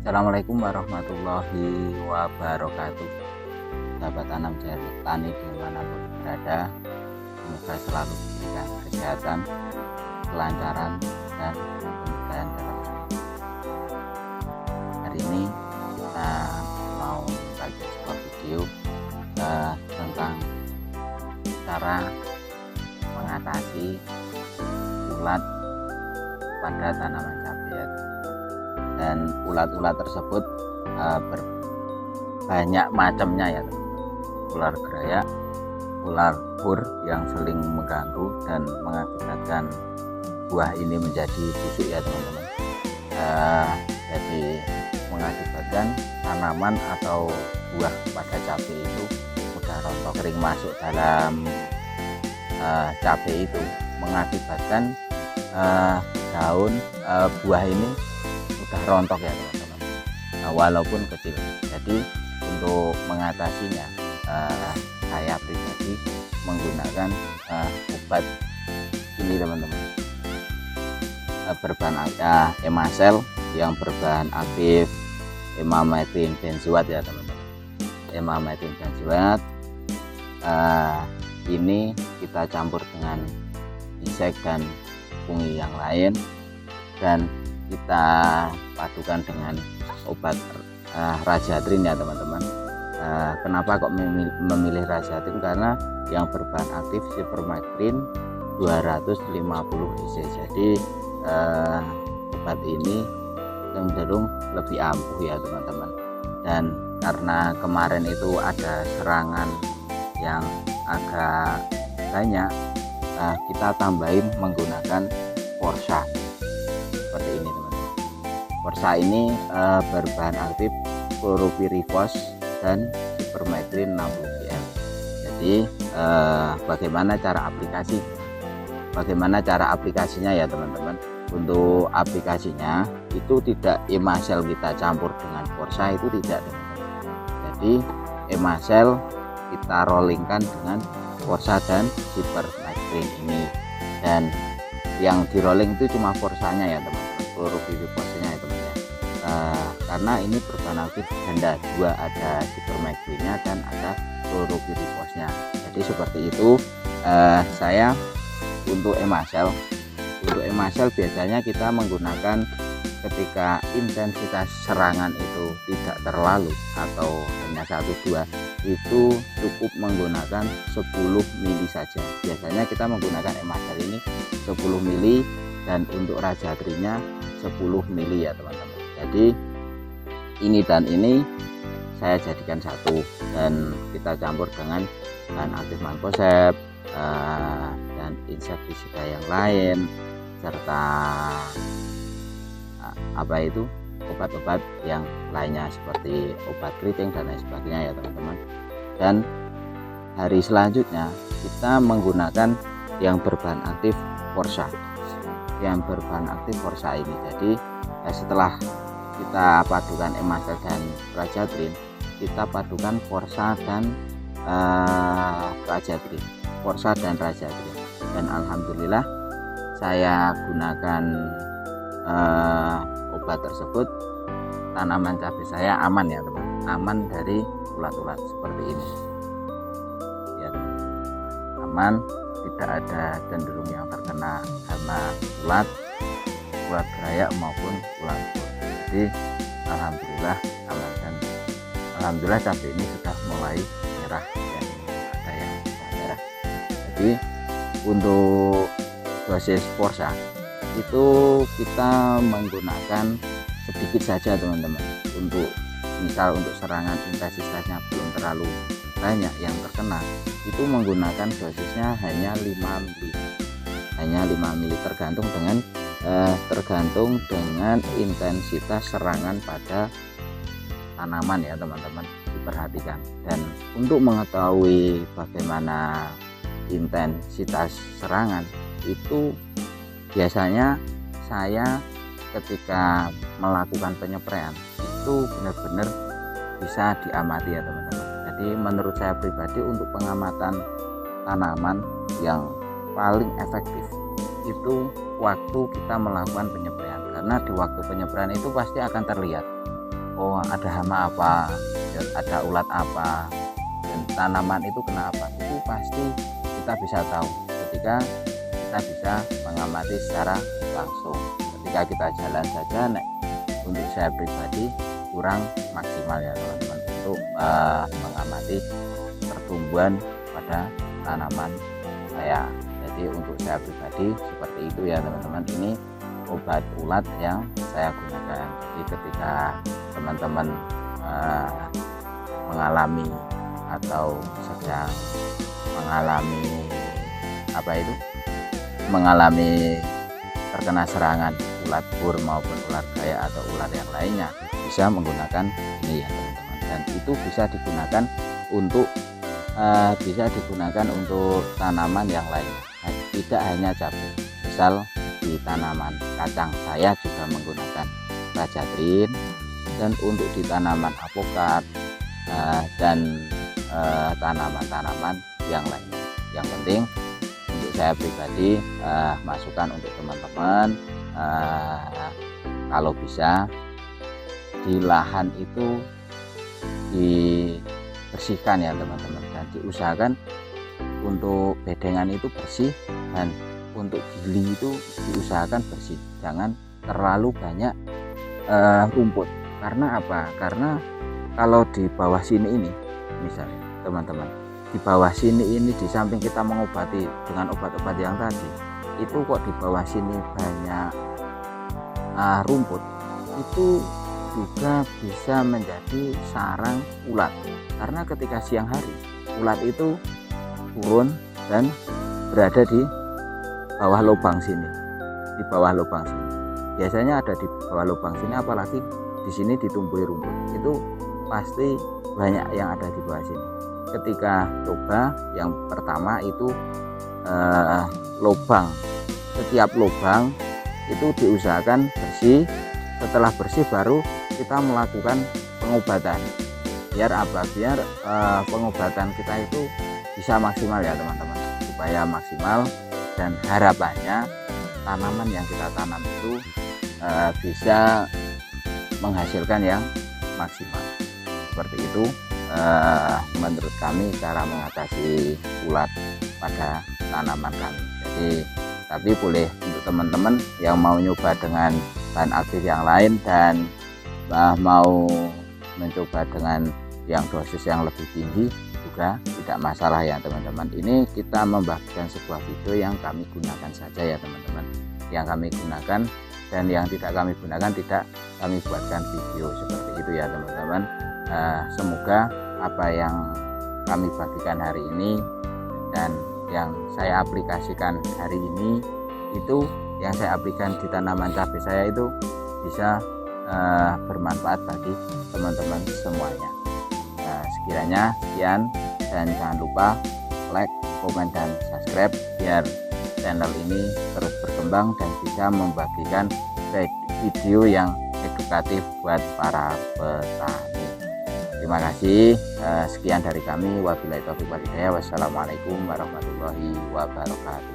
Assalamualaikum warahmatullahi wabarakatuh. Sahabat tanam tani dimanapun berada, semoga selalu diberikan kesehatan, kelancaran, dan kemudahan dalam hidup. Hari ini kita mau bagi sebuah video tentang cara mengatasi ulat pada tanaman cabai. Dan ulat-ulat tersebut banyak macamnya ya teman-teman. Ular gerayak, ular bur yang seling mengganggu dan mengakibatkan buah ini menjadi busuk ya teman-teman. Jadi mengakibatkan tanaman atau buah pada cabai itu mudah rontok, kering masuk dalam cabai itu, mengakibatkan daun buah ini mudah rontok ya teman-teman, walaupun kecil. Jadi untuk mengatasinya saya pribadi menggunakan obat ini teman-teman, berbahan Emasel yang berbahan aktif emamectin benzoat ya teman-teman. Emamectin benzoat ini kita campur dengan insek dan fungi yang lain dan kita padukan dengan obat Rajatrin ya teman-teman. Kenapa kok memilih Rajatrin? Karena yang berbahan aktif Sipermectin 250 cc. Jadi obat ini cenderung lebih ampuh ya teman-teman. Dan karena kemarin itu ada serangan yang agak banyak, kita tambahin menggunakan Forsa seperti ini teman-teman. Forsa ini berbahan aktif chlorpyrifos dan Sipermectin 60 gl. Jadi bagaimana cara aplikasinya ya teman-teman. Untuk aplikasinya itu tidak Emasel kita campur dengan Forsa, itu tidak teman-teman. Jadi Emasel kita rollingkan dengan Forsa dan Sipermectin ini, dan yang di rolling itu cuma Forsanya ya teman-teman, chlorpyrifosnya ya teman-teman. Karena ini berbahan aktif ganda, dua, ada Sipermectinnya dan ada chlorpyrifosnya. Jadi seperti itu. Saya untuk Emasel biasanya kita menggunakan ketika intensitas serangan itu tidak terlalu atau hanya 1-2, itu cukup menggunakan 10 mili saja. Biasanya kita menggunakan Emasel ini 10 mili dan untuk Rajatrinnya 10 mili ya teman-teman. Jadi ini dan ini saya jadikan satu dan kita campur dengan bahan aktif Mancozeb dan insektisida yang lain, serta obat-obat yang lainnya seperti obat keriting dan lain sebagainya ya teman-teman. Dan hari selanjutnya kita menggunakan yang berbahan aktif Forsa, ini. Jadi setelah kita padukan Emasel dan Rajatrin, kita padukan Forsa dan Rajatrin, dan alhamdulillah saya gunakan obat tersebut, tanaman cabai saya aman ya teman, aman dari ulat-ulat seperti ini ya teman. Aman, tidak ada cenderung yang terkena hama ulat gerayak maupun ulat bur. Jadi alhamdulillah aman, dan alhamdulillah cabai ini sudah mulai merah dan ada yang sudah merah. Jadi untuk dosis Forsa itu kita menggunakan sedikit saja teman-teman. Untuk misal untuk serangan intensitasnya belum terlalu banyak yang terkena, itu menggunakan dosisnya hanya 5 mili, tergantung dengan intensitas serangan pada tanaman ya teman-teman, diperhatikan. Dan untuk mengetahui bagaimana intensitas serangan itu, biasanya saya ketika melakukan penyepraian itu benar-benar bisa diamati ya teman-teman. Jadi menurut saya pribadi, untuk pengamatan tanaman yang paling efektif itu waktu kita melakukan penyepraian, karena di waktu penyepraian itu pasti akan terlihat oh ada hama apa, ada ulat apa, dan tanaman itu kenapa, itu pasti kita bisa tahu ketika kita bisa mengamati secara langsung. Ketika kita jalan saja, untuk saya pribadi kurang maksimal ya teman-teman untuk mengamati pertumbuhan pada tanaman saya. Jadi untuk saya pribadi seperti itu ya teman-teman. Ini obat ulat yang saya gunakan. Jadi ketika teman-teman mengalami atau sedang mengalami terkena serangan ulat bur maupun ular gaya atau ular yang lainnya, bisa menggunakan ini ya teman-teman. Dan itu bisa digunakan untuk tanaman yang lainnya, tidak hanya cabai. Misal di tanaman kacang saya juga menggunakan rajatrin, dan untuk di tanaman apokat dan tanaman-tanaman yang lainnya. Yang penting untuk saya pribadi, masukan untuk teman-teman, kalau bisa di lahan itu dibersihkan ya teman-teman, dan diusahakan untuk bedengan itu bersih, dan untuk gili itu diusahakan bersih, jangan terlalu banyak rumput. Karena apa? Karena kalau di bawah sini ini misalnya teman-teman, di bawah sini ini di samping kita mengobati dengan obat-obat yang tadi, itu kok di bawah sini banyak rumput, itu juga bisa menjadi sarang ulat. Karena ketika siang hari ulat itu turun dan berada di bawah lubang sini, biasanya ada di bawah lubang sini, apalagi di sini ditumbuhi rumput, itu pasti banyak yang ada di bawah sini. Ketika coba yang pertama itu lubang, setiap lubang itu diusahakan bersih. Setelah bersih baru kita melakukan pengobatan. Biar apa? Biar pengobatan kita itu bisa maksimal ya teman-teman, supaya maksimal, dan harapannya tanaman yang kita tanam itu bisa menghasilkan yang maksimal. Seperti itu menurut kami cara mengatasi ulat pada tanaman kami. Jadi tapi boleh untuk teman-teman yang mau nyoba dengan bahan aktif yang lain dan mau mencoba dengan yang dosis yang lebih tinggi juga tidak masalah ya teman-teman. Ini kita membagikan sebuah video yang kami gunakan saja ya teman-teman, yang kami gunakan, dan yang tidak kami gunakan tidak kami buatkan video seperti itu ya teman-teman. Semoga apa yang kami bagikan hari ini dan yang saya aplikasikan hari ini, itu yang saya aplikasikan di tanaman cabai saya itu bisa bermanfaat bagi teman-teman semuanya. Sekiranya sekian, dan jangan lupa like, komen, dan subscribe biar channel ini terus berkembang dan bisa membagikan video yang edukatif buat para petani. Terima kasih. Sekian dari kami. Wabillahi taufiq wal hidayah. Wassalamualaikum warahmatullahi wabarakatuh.